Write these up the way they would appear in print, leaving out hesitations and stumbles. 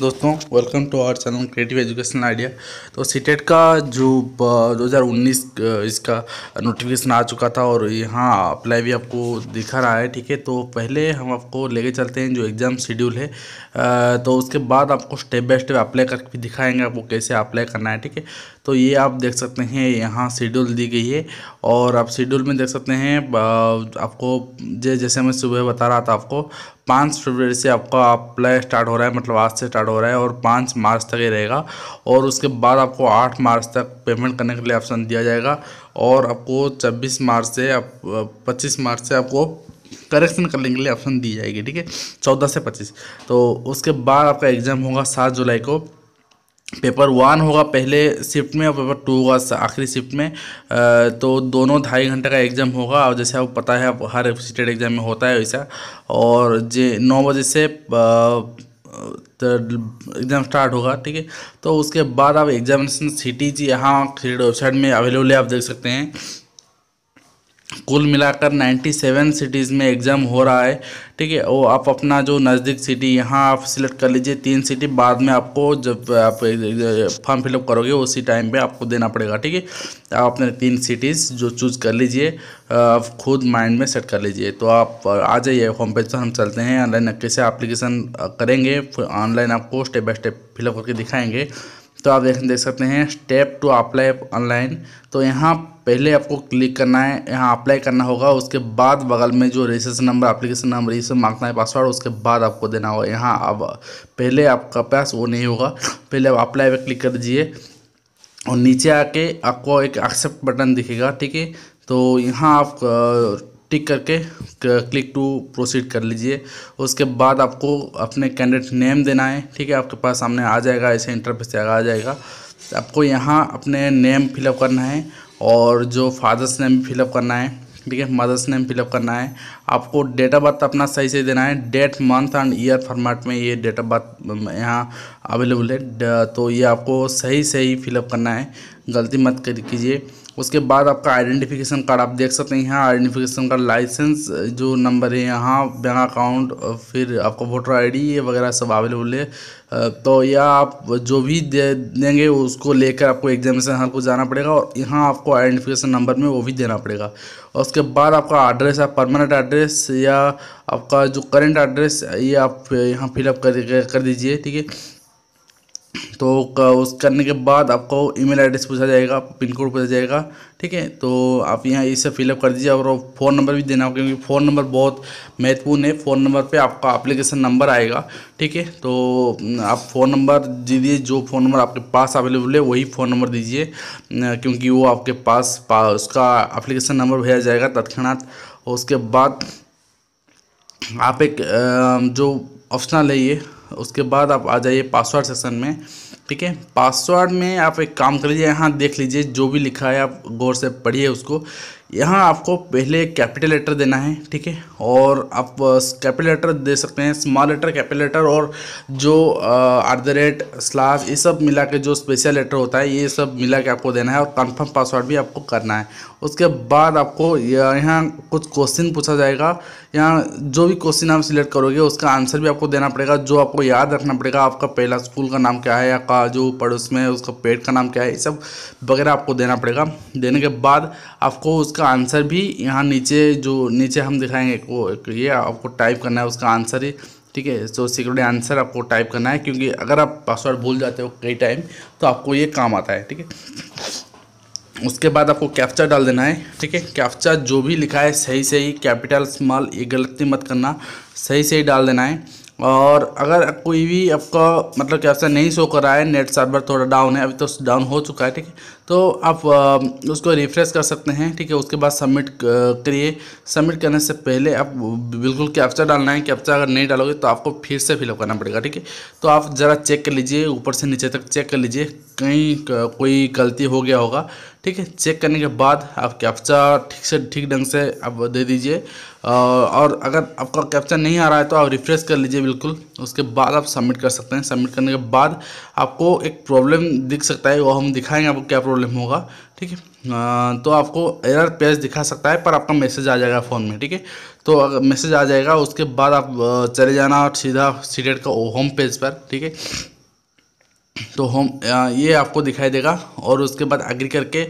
दोस्तों welcome to our channel creative education idea. तो CTET का जो 2019 इसका नोटिफिकेशन आ चुका था और यहाँ अप्लाई भी आपको दिखा रहा है। ठीक है, तो पहले हम आपको लेके चलते हैं जो एग्ज़ाम शेड्यूल है। तो उसके बाद आपको स्टेप बाय स्टेप अप्लाई करके भी दिखाएंगे आपको कैसे अप्लाई करना है। ठीक है, तो ये आप देख सकते हैं यहाँ शेड्यूल दी गई है और आप शेड्यूल में देख सकते हैं आपको जैसे मैं सुबह बता रहा था आपको 5 फरवरी से आपका अप्लाई स्टार्ट हो रहा है, मतलब आज से स्टार्ट हो रहा है और 5 मार्च तक ये रहेगा। और उसके बाद आपको 8 मार्च तक पेमेंट करने के लिए ऑप्शन दिया जाएगा और आपको 26 मार्च से 25 मार्च से आपको करेक्शन करने के लिए ऑप्शन दी जाएगी। ठीक है, 14 से 25। तो उसके बाद आपका एग्ज़ाम होगा 7 जुलाई को। पेपर 1 होगा पहले शिफ्ट में और पेपर 2 होगा आखिरी शिफ्ट में। तो दोनों 2.5 घंटे का एग्ज़ाम होगा और जैसे आपको पता है आप हर सीटेट एग्ज़ाम में होता है वैसा। और 9 बजे से एग्ज़ाम स्टार्ट होगा। ठीक है, तो उसके बाद आप एग्जामिनेशन सिटीज यहाँ वेबसाइट में अवेलेबल है, आप देख सकते हैं। कुल मिलाकर 97 सिटीज़ में एग्ज़ाम हो रहा है। ठीक है, वो आप अपना जो नज़दीक सिटी यहाँ आप सिलेक्ट कर लीजिए। 3 सिटी बाद में आपको जब आप फॉर्म फिलअप करोगे उसी टाइम पे आपको देना पड़ेगा। ठीक है, आप अपने 3 सिटीज़ जो चूज़ कर लीजिए, आप खुद माइंड में सेट कर लीजिए। तो आप आ जाइए होम पेज पर, हम चलते हैं ऑनलाइन कैसे एप्लीकेशन करेंगे। ऑनलाइन आपको स्टेप बाय स्टेप फिलअप करके दिखाएंगे। तो आप देख सकते हैं स्टेप टू अप्लाई ऑनलाइन। तो यहाँ पहले आपको क्लिक करना है, यहाँ अप्लाई करना होगा। उसके बाद बगल में जो रजिस्ट्रेशन नंबर, एप्लीकेशन नंबर ये सब मांगना है, पासवर्ड, उसके बाद आपको देना होगा। यहाँ अब पहले आपका पास वो नहीं होगा, पहले आप अप्लाई पे क्लिक कर दीजिए और नीचे आके आपको एक एक्सेप्ट बटन दिखेगा। ठीक है, तो यहाँ आप टिक करके क्लिक टू प्रोसीड कर लीजिए। उसके बाद आपको अपने कैंडिडेट नेम देना है। ठीक है, आपके पास सामने आ जाएगा, ऐसे इंटरफेस आ जाएगा। आपको यहाँ अपने नेम फिलअप करना है और जो फादर्स नेम फिलअप करना है। ठीक है, मदर्स नेम फिलअप करना है। आपको डेट ऑफ बर्थ अपना सही से देना है, date month and year format में ये डेट ऑफ बर्थ यहाँ अवेलेबल है। तो ये आपको सही फिलअप करना है, गलती मत कीजिए। उसके बाद आपका आइडेंटिफिकेशन कार्ड आप देख सकते हैं यहाँ, आइडेंटिफिकेशन कार्ड, लाइसेंस जो नंबर है यहाँ, बैंक अकाउंट, फिर आपका वोटर आईडी ये वगैरह सब अवेलेबल है। तो यह आप जो भी देंगे उसको लेकर आपको एग्जामिनेशन हॉल को जाना पड़ेगा और यहाँ आपको आइडेंटिफिकेशन नंबर में वो भी देना पड़ेगा। और उसके बाद आपका एड्रेस, आप परमानेंट एड्रेस या आपका जो करेंट एड्रेस ये आप यहाँ फिलअप कर दीजिए। ठीक है, तो उस करने के बाद आपको ईमेल एड्रेस पूछा जाएगा, पिन कोड पूछा जाएगा। ठीक है, तो आप यहाँ इसे फिलअप कर दीजिए और फ़ोन नंबर भी देना होगा क्योंकि फ़ोन नंबर बहुत महत्वपूर्ण है। फ़ोन नंबर पे आपका एप्लीकेशन नंबर आएगा। ठीक है, तो आप फ़ोन नंबर दीजिए, जो फ़ोन नंबर आपके पास अवेलेबल है वही फ़ोन नंबर दीजिए क्योंकि वो आपके पास उसका एप्लीकेशन नंबर भेजा जाएगा तत्क्षणात। उसके बाद आप एक जो ऑप्शनल है ये, उसके बाद आप आ जाइए पासवर्ड सेक्शन में। ठीक है, पासवर्ड में आप एक काम कर लीजिए, यहाँ देख लीजिए जो भी लिखा है आप गौर से पढ़िए उसको। यहाँ आपको पहले कैपिटल लेटर देना है। ठीक है, और आप कैपिटल लेटर दे सकते हैं, स्मॉल लेटर, कैपिटल लेटर और जो @ ये सब मिला के जो स्पेशल लेटर होता है ये सब मिला के आपको देना है और कंफर्म पासवर्ड भी आपको करना है। उसके बाद आपको यहाँ कुछ क्वेश्चन पूछा जाएगा। यहाँ जो भी क्वेश्चन आप सिलेक्ट करोगे उसका आंसर भी आपको देना पड़ेगा। जो आपको याद रखना पड़ेगा, आपका पहला स्कूल का नाम क्या है, आपका जो पड़ोस में है उसका पेट का नाम क्या है, ये सब वगैरह आपको देना पड़ेगा। देने के बाद आपको उसका आंसर भी यहाँ नीचे हम दिखाएंगे वो ये आपको टाइप करना है उसका आंसर ही। ठीक है, तो सिक्योरिटी आंसर आपको टाइप करना है क्योंकि अगर आप पासवर्ड भूल जाते हो कई टाइम तो आपको ये काम आता है। ठीक है, उसके बाद आपको कैप्चा डाल देना है। ठीक है, कैप्चा जो भी लिखा है सही कैपिटल स्मॉल ये गलती मत करना, सही डाल देना है। और अगर कोई भी आपका मतलब कैप्चा नहीं शो कर रहा है, नेट सर्वर थोड़ा डाउन है, अभी तो डाउन हो चुका है। ठीक है, तो आप उसको रिफ्रेश कर सकते हैं। ठीक है, उसके बाद सबमिट करिए। सबमिट करने से पहले आप बिल्कुल कैप्चा डालना है, कैप्चा अगर नहीं डालोगे तो आपको फिर से फिलअप करना पड़ेगा। ठीक है, तो आप ज़रा चेक कर लीजिए, ऊपर से नीचे तक चेक कर लीजिए, कहीं कोई गलती हो गया होगा। ठीक है, चेक करने के बाद आप कैप्चा ठीक ढंग से आप दे दीजिए। और अगर आपका कैप्चा नहीं आ रहा है तो आप रिफ्रेश कर लीजिए बिल्कुल। उसके बाद आप सबमिट कर सकते हैं। सबमिट करने के बाद आपको एक प्रॉब्लम दिख सकता है, वो हम दिखाएंगे आपको क्या प्रॉब्लम प्रॉब्लम होगा, ठीक है। तो आपको एरर पेज दिखा सकता है, पर आपका मैसेज आ जाएगा फ़ोन में, ठीक है। तो अगर मैसेज आ जाएगा उसके बाद आप चले जाना सीधा सीटेट का होम पेज पर, ठीक है। तो ये आपको दिखाई देगा और उसके बाद एग्री करके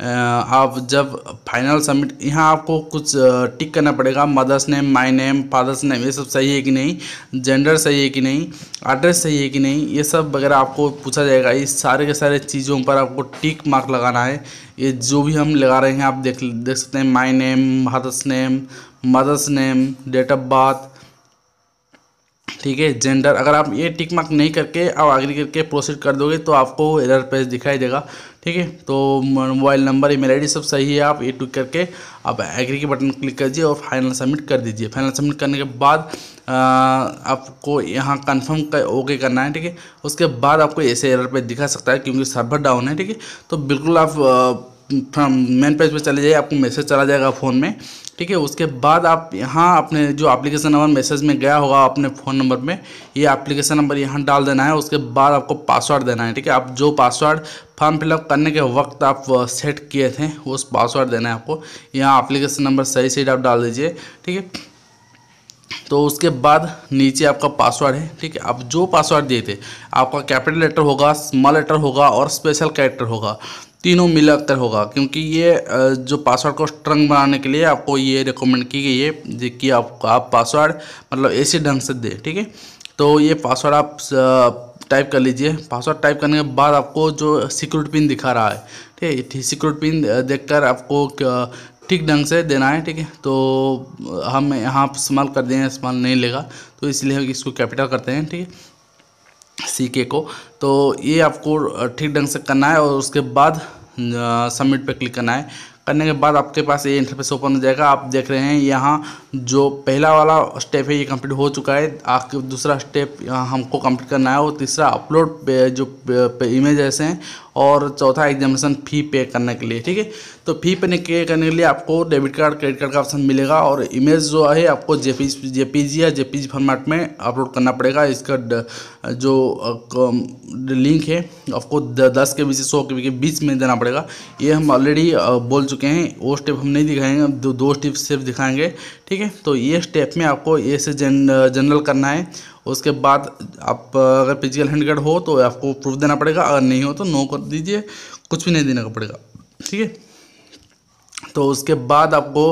आप जब फाइनल सबमिट, यहाँ आपको कुछ टिक करना पड़ेगा। Mother's name, my name, father's name, ये सब सही है कि नहीं, जेंडर सही है कि नहीं, एड्रेस सही है कि नहीं, ये सब वगैरह आपको पूछा जाएगा। इस सारे के सारे चीज़ों पर आपको टिक मार्क लगाना है। ये जो भी हम लगा रहे हैं आप देख सकते हैं, my name, father's name, mother's name, date of birth, ठीक है, जेंडर। अगर आप ये टिक मार्क नहीं करके आप एग्री करके प्रोसीड कर दोगे तो आपको एरर पेज दिखाई देगा, ठीक है। तो मोबाइल नंबर, ईमेल आईडी सब सही है, आप ये टिक करके आप एग्री के बटन क्लिक कीजिए और फाइनल सबमिट कर दीजिए। फाइनल सबमिट करने के बाद आपको यहाँ कंफर्म का ओके करना है, ठीक है। उसके बाद आपको ऐसे एरर पेज दिखा सकता है क्योंकि सर्वर डाउन है, ठीक है। तो बिल्कुल आप मेन पेज पे चले जाइए, आपको मैसेज चला जाएगा फ़ोन में, ठीक है। उसके बाद आप यहाँ अपने जो एप्लीकेशन नंबर मैसेज में गया होगा अपने फ़ोन नंबर में, ये एप्लीकेशन नंबर यहाँ डाल देना है। उसके बाद आपको पासवर्ड देना है, ठीक है। आप जो पासवर्ड फॉर्म फिलअप करने के वक्त आप सेट किए थे उस पासवर्ड देना है आपको। यहाँ एप्लीकेशन नंबर सही सही आप डाल दीजिए, ठीक है। तो उसके बाद नीचे आपका पासवर्ड है, ठीक है। आप जो पासवर्ड दिए थे, आपका कैपिटल लेटर होगा, स्मॉल लेटर होगा और स्पेशल कैरेक्टर होगा, तीनों मिलाकर होगा। क्योंकि ये जो पासवर्ड को स्ट्रंग बनाने के लिए आपको ये रिकमेंड की गई है कि आप पासवर्ड मतलब ऐसे ढंग से दें, ठीक है। तो ये पासवर्ड आप टाइप कर लीजिए। पासवर्ड टाइप करने के बाद आपको जो सिक्योरिटी पिन दिखा रहा है, ठीक है, सिक्योरिटी पिन देखकर आपको ठीक ढंग से देना है, ठीक है। तो हम यहाँ स्मॉल कर दें, स्मॉल नहीं लेगा तो इसलिए हम इसको कैपिटल करते हैं, ठीक है, CK को। तो ये आपको ठीक ढंग से करना है और उसके बाद सबमिट पे क्लिक करना है। करने के बाद आपके पास ये इंटरफेस ओपन हो जाएगा। आप देख रहे हैं यहाँ जो पहला वाला स्टेप है ये कंप्लीट हो चुका है। आपके दूसरा स्टेप यहाँ हमको कंप्लीट करना है और तीसरा अपलोड पे जो इमेजेस हैं और चौथा एग्जामिनेशन फ़ी पे करने के लिए, ठीक है। तो फ़ी पे करने के लिए आपको डेबिट कार्ड, क्रेडिट कार्ड का ऑप्शन मिलेगा और इमेज जो है आपको जेपीजी या जेपीजी फॉर्मेट में अपलोड करना पड़ेगा। इसका जो लिंक है आपको 10 KB से 100 KB के बीच में देना पड़ेगा। ये हम ऑलरेडी बोल चुके हैं, वो स्टेप हम नहीं दिखाएंगे, दो स्टेप सिर्फ दिखाएंगे, ठीक है। तो ये स्टेप में आपको ये से जनरल करना है। उसके बाद आप अगर फिजिकल हैंडिकैप हो तो आपको प्रूफ देना पड़ेगा, अगर नहीं हो तो नो कर दीजिए, कुछ भी नहीं देना पड़ेगा, ठीक है। तो उसके बाद आपको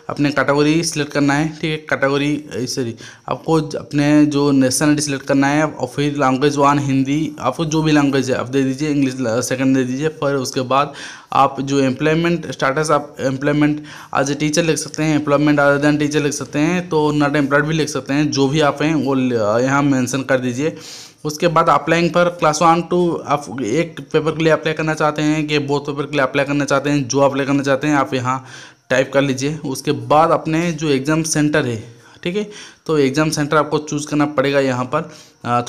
अपने कैटेगरी सिलेक्ट करना है, ठीक है। कैटेगरी सॉरी आपको अपने जो नेशनलिटी सिलेक्ट करना है और फिर लैंग्वेज 1 हिंदी, आपको जो भी लैंग्वेज है आप दे दीजिए, इंग्लिश सेकंड दे दीजिए। फिर उसके बाद आप जो एम्प्लॉयमेंट स्टेटस, आप एम्प्लॉयमेंट एज ए टीचर लिख सकते हैं, एम्प्लॉयमेंट अदर देन टीचर लिख सकते हैं, तो नॉट एम्प्लॉयड भी लिख सकते हैं। जो भी आप हैं वो यहाँ मेंशन कर दीजिए। उसके बाद अप्लाइंग पर क्लास 1 to आप एक पेपर के लिए अप्लाई करना चाहते हैं कि बोथ पेपर के लिए अप्लाई करना चाहते हैं, जो अप्लाई करना चाहते हैं आप यहाँ टाइप कर लीजिए। उसके बाद अपने जो एग्ज़ाम सेंटर है, ठीक है, तो एग्ज़ाम सेंटर आपको चूज़ करना पड़ेगा। यहाँ पर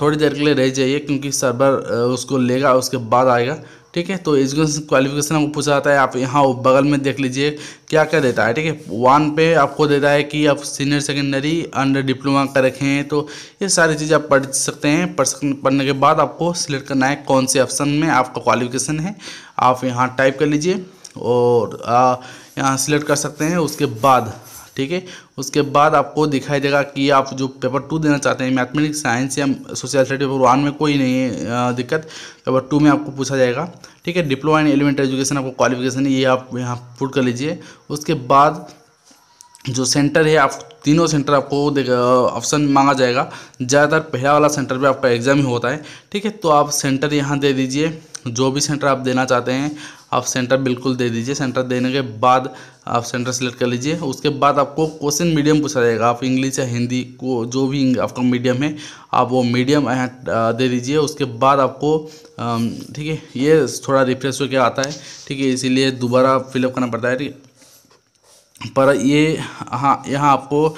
थोड़ी देर के लिए रह जाइए क्योंकि सर्वर उसको लेगा, उसके बाद आएगा, ठीक है। तो एजुकेशन क्वालिफिकेशन आपको पूछा जाता है, आप यहाँ बगल में देख लीजिए क्या क्या देता है, ठीक है। 1 पे आपको देता है कि आप सीनियर सेकेंडरी अंडर डिप्लोमा कर रखे हैं, तो ये सारी चीज़ आप पढ़ सकते हैं। पढ़ने के बाद आपको सिलेक्ट करना है कौन से ऑप्शन में आपका क्वालिफिकेशन है, आप यहाँ टाइप कर लीजिए और यहाँ सिलेक्ट कर सकते हैं। उसके बाद, ठीक है, उसके बाद आपको दिखाई देगा कि आप जो पेपर 2 देना चाहते हैं, मैथमेटिक्स, साइंस या सोशल स्टडी, पेपर 1 में कोई नहीं है दिक्कत, पेपर 2 में आपको पूछा जाएगा, ठीक है। डिप्लोमा इन एलिमेंट्री एजुकेशन आपको क्वालिफिकेशन है, ये आप यहाँ पुट कर लीजिए। उसके बाद जो सेंटर है, आप तीनों सेंटर आपको ऑप्शन मांगा जाएगा। ज़्यादातर पहला वाला सेंटर पे आपका एग्ज़ाम ही होता है, ठीक है। तो आप सेंटर यहाँ दे दीजिए, जो भी सेंटर आप देना चाहते हैं आप सेंटर बिल्कुल दे दीजिए। सेंटर देने के बाद आप सेंटर सेलेक्ट कर लीजिए। उसके बाद आपको क्वेश्चन मीडियम पूछा जाएगा, आप इंग्लिश या हिंदी को जो भी आपका मीडियम है आप वो मीडियम यहाँ दे दीजिए। उसके बाद आपको ठीक है, ये थोड़ा रिफ्रेश होकर आता है, ठीक है, इसीलिए दोबारा फिलअप करना पड़ता है, ठीक है। पर ये हाँ, यहाँ आपको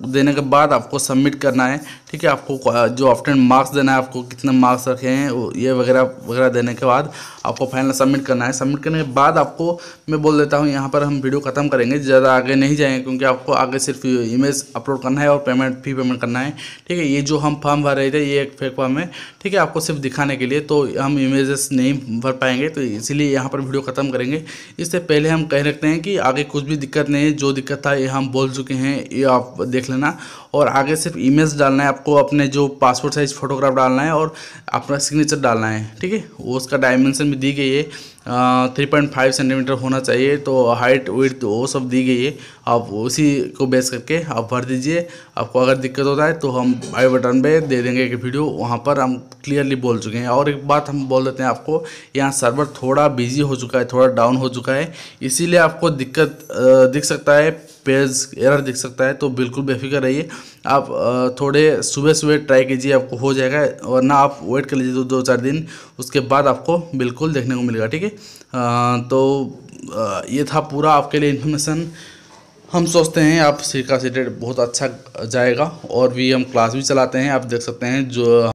देने के बाद आपको सबमिट करना है, ठीक है। आपको जो आफ्टर मार्क्स देना है, आपको कितने मार्क्स रखे हैं ये वगैरह वगैरह देने के बाद आपको फाइनल सबमिट करना है। सबमिट करने के बाद आपको मैं बोल देता हूँ, यहाँ पर हम वीडियो ख़त्म करेंगे, ज़्यादा आगे नहीं जाएंगे, क्योंकि आपको आगे सिर्फ इमेज अपलोड करना है और पेमेंट करना है। ठीक है, ये जो हम फॉर्म भर रहे थे ये एक फेक फॉर्म है। ठीक है, आपको सिर्फ दिखाने के लिए, तो हम इमेजेस नहीं भर पाएंगे, तो इसीलिए यहाँ पर वीडियो ख़त्म करेंगे। इससे पहले हम कह रखते हैं कि आगे कुछ भी दिक्कत नहीं है, जो दिक्कत था ये हम बोल चुके हैं, ये आप देख लेना। और आगे सिर्फ इमेज डालना है, आपको अपने जो पासपोर्ट साइज फोटोग्राफ डालना है और अपना सिग्नेचर डालना है। ठीक है, वो उसका डायमेंशन भी दी गई है, 3.5 सेंटीमीटर होना चाहिए, तो हाइट वेट वो सब दी गई है। आप उसी को बेस करके आप भर दीजिए। आपको अगर दिक्कत होता है तो हम आई बटन पे दे देंगे एक वीडियो, वहाँ पर हम क्लियरली बोल चुके हैं। और एक बात हम बोल देते हैं आपको, यहाँ सर्वर थोड़ा बिजी हो चुका है, थोड़ा डाउन हो चुका है, इसीलिए आपको दिक्कत दिख सकता है, पेज एरर दिख सकता है। तो बिल्कुल बेफिक्र रहिए, आप थोड़े सुबह ट्राई कीजिए, आपको हो जाएगा, वरना आप वेट कर लीजिए 2-4 दिन, उसके बाद आपको बिल्कुल देखने को मिलेगा। ठीक है, ये था पूरा आपके लिए इन्फॉर्मेशन। हम सोचते हैं आप सी का सीटेट बहुत अच्छा जाएगा, और भी हम क्लास भी चलाते हैं, आप देख सकते हैं जो